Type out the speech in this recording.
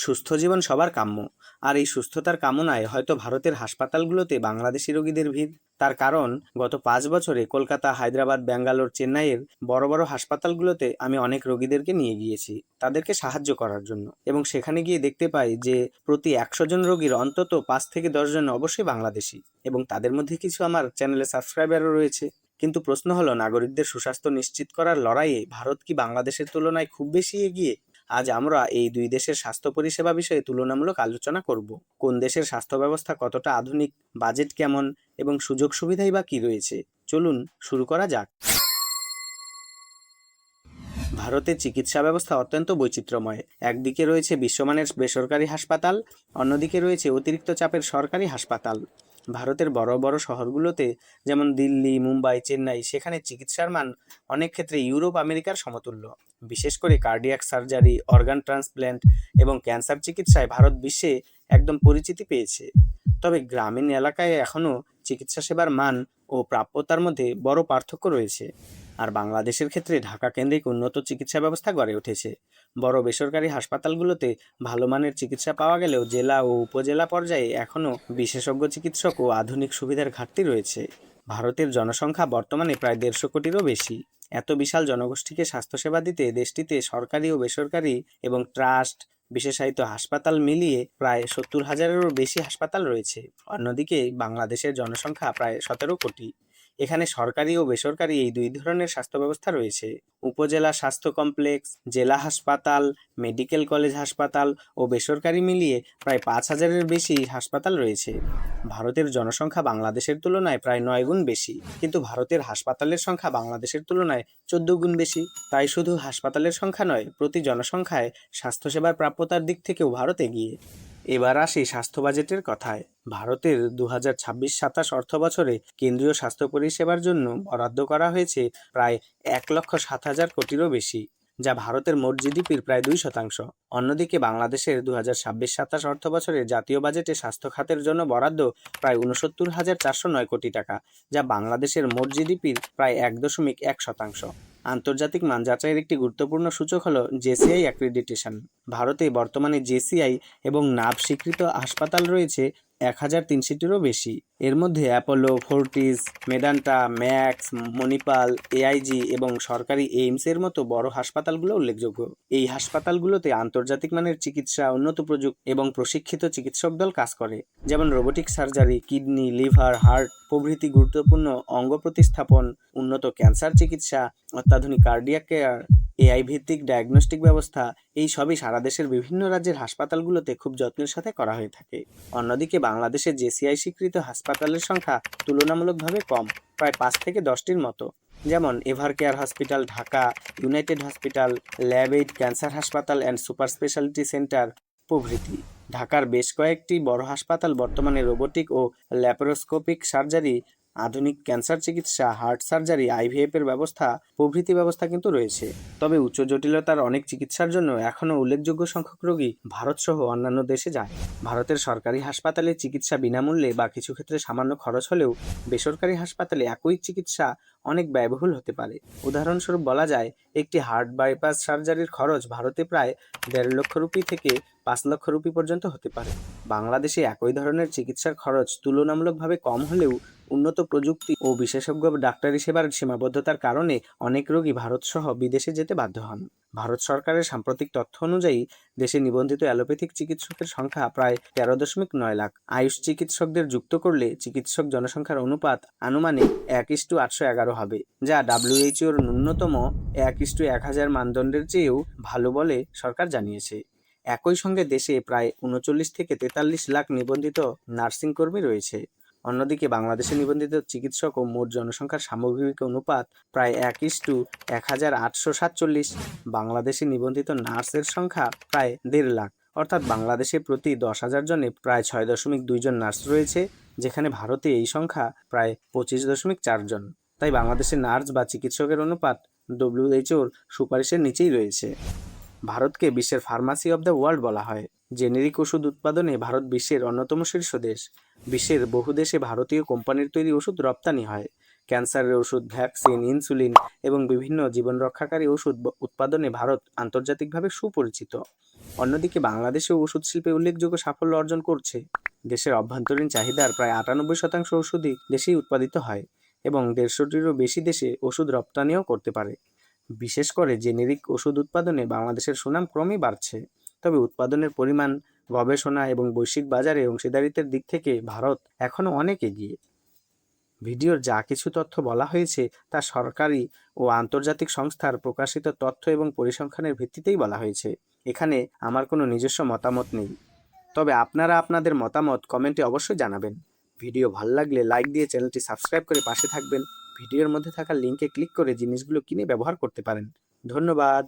সুস্থ জীবন সবার কাম্য। আর এই সুস্থতার কামনায় হয়তো ভারতের হাসপাতালগুলোতে বাংলাদেশি রোগীদের ভিড়। তার কারণ, গত 5 বছরে কলকাতা, হায়দ্রাবাদ, ব্যাঙ্গালোর, চেন্নাইয়ের বড় বড় হাসপাতালগুলোতে আমি অনেক রোগীদেরকে নিয়ে গিয়েছি তাদেরকে সাহায্য করার জন্য, এবং সেখানে গিয়ে দেখতে পাই যে প্রতি 100 জন রোগীর অন্তত 5 থেকে 10 জন অবশ্যই বাংলাদেশি, এবং তাদের মধ্যে কিছু আমার চ্যানেলে সাবস্ক্রাইবারও রয়েছে। কিন্তু প্রশ্ন হলো, নাগরিকদের সুস্বাস্থ্য নিশ্চিত করার লড়াইয়ে ভারত কি বাংলাদেশের তুলনায় খুব বেশি এগিয়ে? আজ আমরা এই দুই দেশের স্বাস্থ্য পরিষেবা বিষয়ে তুলনামূলক আলোচনা করব। কোন দেশের স্বাস্থ্য ব্যবস্থা কতটা আধুনিক, বাজেট কেমন এবং সুযোগ সুবিধাই বা কি রয়েছে, চলুন শুরু করা যাক। ভারতের চিকিৎসা ব্যবস্থা অত্যন্ত বৈচিত্র্যময়। একদিকে রয়েছে বিশ্বমানের বেসরকারি হাসপাতাল, অন্যদিকে রয়েছে অতিরিক্ত চাপের সরকারি হাসপাতাল। ভারতের বড় বড় শহরগুলোতে, যেমন দিল্লি, মুম্বাই, চেন্নাই, সেখানে চিকিৎসার মান অনেক ক্ষেত্রে ইউরোপ আমেরিকার সমতুল্য। বিশেষ করে কার্ডিয়াক সার্জারি, অর্গান ট্রান্সপ্ল্যান্ট এবং ক্যান্সার চিকিৎসায় ভারত বিশ্বে একদম পরিচিতি পেয়েছে। তবে গ্রামীণ এলাকায় এখনও চিকিৎসা সেবার মান ও প্রাপ্যতার মধ্যে বড় পার্থক্য রয়েছে। আর বাংলাদেশের ক্ষেত্রে ঢাকা কেন্দ্রিক উন্নত চিকিৎসা ব্যবস্থা গড়ে উঠেছে। বড় বেসরকারি হাসপাতালগুলোতে ভালো মানের চিকিৎসা পাওয়া গেলেও জেলা ও উপজেলা পর্যায়ে এখনও বিশেষজ্ঞ চিকিৎসক ও আধুনিক সুবিধার ঘাটতি রয়েছে। ভারতের জনসংখ্যা বর্তমানে প্রায় 150 কোটিরও বেশি। এত বিশাল জনগোষ্ঠীকে স্বাস্থ্যসেবা দিতে দেশটিতে সরকারি ও বেসরকারি এবং ট্রাস্ট, বিশেষায়িত হাসপাতাল মিলিয়ে প্রায় 70,000-এরও বেশি হাসপাতাল রয়েছে। অন্যদিকে বাংলাদেশের জনসংখ্যা প্রায় 17 কোটি। এখানে সরকারি ও বেসরকারি এই দুই ধরনের স্বাস্থ্য ব্যবস্থা রয়েছে। উপজেলা স্বাস্থ্য কমপ্লেক্স, জেলা হাসপাতাল, মেডিকেল কলেজ হাসপাতাল ও বেসরকারি মিলিয়ে প্রায় 5,000-এর বেশি হাসপাতাল রয়েছে। ভারতের জনসংখ্যা বাংলাদেশের তুলনায় প্রায় 9 গুণ বেশি, কিন্তু ভারতের হাসপাতালের সংখ্যা বাংলাদেশের তুলনায় 14 গুণ বেশি। তাই শুধু হাসপাতালের সংখ্যা নয়, প্রতি জনসংখ্যায় স্বাস্থ্যসেবার প্রাপ্যতার দিক থেকেও ভারত এগিয়ে। এবার আসি স্বাস্থ্য বাজেটের কথায়। ভারতের 2026-27 অর্থ বছরে কেন্দ্রীয় স্বাস্থ্য পরিষেবার জন্য বরাদ্দ করা হয়েছে প্রায় 1,07,000 কোটিরও বেশি, যা ভারতের মোট জিডিপির প্রায় 2%। অন্যদিকে বাংলাদেশের 2026-27 অর্থ বছরে জাতীয় বাজেটে স্বাস্থ্য খাতের জন্য বরাদ্দ প্রায় 69,409 কোটি টাকা, যা বাংলাদেশের মোট জিডিপির প্রায় 1.1%। আন্তর্জাতিক মান যাচাইয়ের একটি গুরুত্বপূর্ণ সূচক হল জেসিআই অ্যাক্রিডিটেশন। ভারতে বর্তমানে জেসিআই এবং নাভ স্বীকৃত হাসপাতাল রয়েছে 1,300-টিরও বেশি। এর মধ্যে Apollo, Fortis, Medanta, Max, Manipal, AIG এবং সরকারি এইমসের মতো বড় হাসপাতালগুলো উল্লেখযোগ্য। এই হাসপাতালগুলোতে আন্তর্জাতিক মানের চিকিৎসা, উন্নত প্রযুক্তি এবং প্রশিক্ষিত চিকিৎসক দল কাজ করে, যেমন robotic surgery, kidney, liver, heart প্রভৃতি গুরুত্বপূর্ণ অঙ্গ প্রতিস্থাপন, উন্নত ক্যান্সার চিকিৎসা, অত্যাধুনিক কার্ডিয়াক কেয়ার, এআই ভিত্তিক ডায়াগনস্টিক ব্যবস্থা, এই সবই সারা দেশের বিভিন্ন রাজ্যের হাসপাতালগুলোতে খুব যত্নের সাথে করা হয়ে থাকে। অন্যদিকে বাংলাদেশে জেসিআই স্বীকৃত হাসপাতালের সংখ্যা তুলনামূলকভাবে কম, প্রায় 5 থেকে 10টির মতো, যেমন ever care hospital Dhaka, United hospital, lab aid cancer হাসপাতাল অ্যান্ড সুপার স্পেশালিটি সেন্টার প্রভৃতি। ঢাকার বেশ কয়েকটি বড় হাসপাতাল বর্তমানে রোবোটিক ও ল্যাপারোস্কোপিক সার্জারি, আধুনিক ক্যান্সার চিকিৎসা, হার্ট সার্জারি, আইভিএফের ব্যবস্থা প্রভৃতি ব্যবস্থা কিন্তু রয়েছে। তবে উচ্চ জটিলতার অনেক চিকিৎসার জন্য এখনও উল্লেখযোগ্য সংখ্যক রোগী ভারত সহ অন্যান্য দেশে যায়। ভারতের সরকারি হাসপাতালে চিকিৎসা বিনামূল্যে বা কিছু ক্ষেত্রে সামান্য খরচ হলেও বেসরকারি হাসপাতালে একই চিকিৎসা অনেক ব্যয়বহুল হতে পারে। উদাহরণস্বরূপ বলা যায়, একটি হার্ট বাইপাস সার্জারির খরচ ভারতে প্রায় 1.5 লক্ষ রুপি থেকে 5 লক্ষ রুপি পর্যন্ত হতে পারে। বাংলাদেশে একই ধরনের চিকিৎসার খরচ তুলনামূলকভাবে কম হলেও উন্নত প্রযুক্তি ও বিশেষজ্ঞ ডাক্তারি সেবার সীমাবদ্ধতার কারণে অনেক রোগী ভারতসহ বিদেশে যেতে বাধ্য হন। ভারত সরকারের সাম্প্রতিক তথ্য অনুযায়ী দেশে নিবন্ধিত অ্যালোপ্যাথিক চিকিৎসকের সংখ্যা প্রায় 13.9 লাখ। আয়ুষ চিকিৎসকদের যুক্ত করলে চিকিৎসক জনসংখ্যার অনুপাত আনুমানিক 1:811 হবে, যা ডাব্লিউএইচওর ন্যূনতম 1:1000 মানদণ্ডের চেয়েও ভালো বলে সরকার জানিয়েছে। একই সঙ্গে দেশে প্রায় 39 থেকে 43 লাখ নিবন্ধিত নার্সিং কর্মী রয়েছে। অন্যদিকে বাংলাদেশে নিবন্ধিত চিকিৎসক ও মোট জনসংখ্যার সামগ্রিক অনুপাত প্রায় 1:1847। বাংলাদেশে নিবন্ধিত নার্সের সংখ্যা প্রায় 1.5 লাখ, অর্থাৎ বাংলাদেশে প্রতি 10,000 জনে প্রায় 6.2 জন নার্স রয়েছে, যেখানে ভারতে এই সংখ্যা প্রায় 25.4 জন। তাই বাংলাদেশে নার্স বা চিকিৎসকের অনুপাত ডব্লিউএইচওর সুপারিশের নিচেই রয়েছে। ভারতকে বিশ্বের ফার্মাসি অব দ্য ওয়ার্ল্ড বলা হয়। জেনেরিক ওষুধ উৎপাদনে ভারত বিশ্বের অন্যতম শীর্ষ দেশ। বিশ্বের বহু দেশে ভারতীয় কোম্পানির তৈরি ওষুধ রপ্তানি হয়। ক্যান্সারের ওষুধ, ভ্যাকসিন, ইনসুলিন এবং বিভিন্ন জীবন রক্ষাকারী ওষুধ উৎপাদনে ভারত আন্তর্জাতিকভাবে সুপরিচিত। অন্যদিকে বাংলাদেশেও ওষুধ শিল্পে উল্লেখযোগ্য সাফল্য অর্জন করছে। দেশের অভ্যন্তরীণ চাহিদার প্রায় 98% ওষুধই দেশেই উৎপাদিত হয় এবং 150টিরও বেশি দেশে ওষুধ রপ্তানিও করতে পারে। বিশেষ করে জেনেরিক ওষুধ উৎপাদনে বাংলাদেশের সুনাম ক্রমেই বাড়ছে। তবে উৎপাদনের পরিমাণ, গবেষণা এবং বৈশ্বিক বাজারে অংশীদারিত্বের দিক থেকে ভারত এখনও অনেক এগিয়ে। ভিডিওর যা কিছু তথ্য বলা হয়েছে তা সরকারি ও আন্তর্জাতিক সংস্থার প্রকাশিত তথ্য এবং পরিসংখ্যানের ভিত্তিতেই বলা হয়েছে। এখানে আমার কোনো নিজস্ব মতামত নেই। তবে আপনারা আপনাদের মতামত কমেন্টে অবশ্যই জানাবেন। ভিডিও ভালো লাগলে লাইক দিয়ে চ্যানেলটি সাবস্ক্রাইব করে পাশে থাকবেন। ভিডিওর মধ্যে থাকা লিঙ্কে ক্লিক করে জিনিসগুলো কিনে ব্যবহার করতে পারেন। ধন্যবাদ।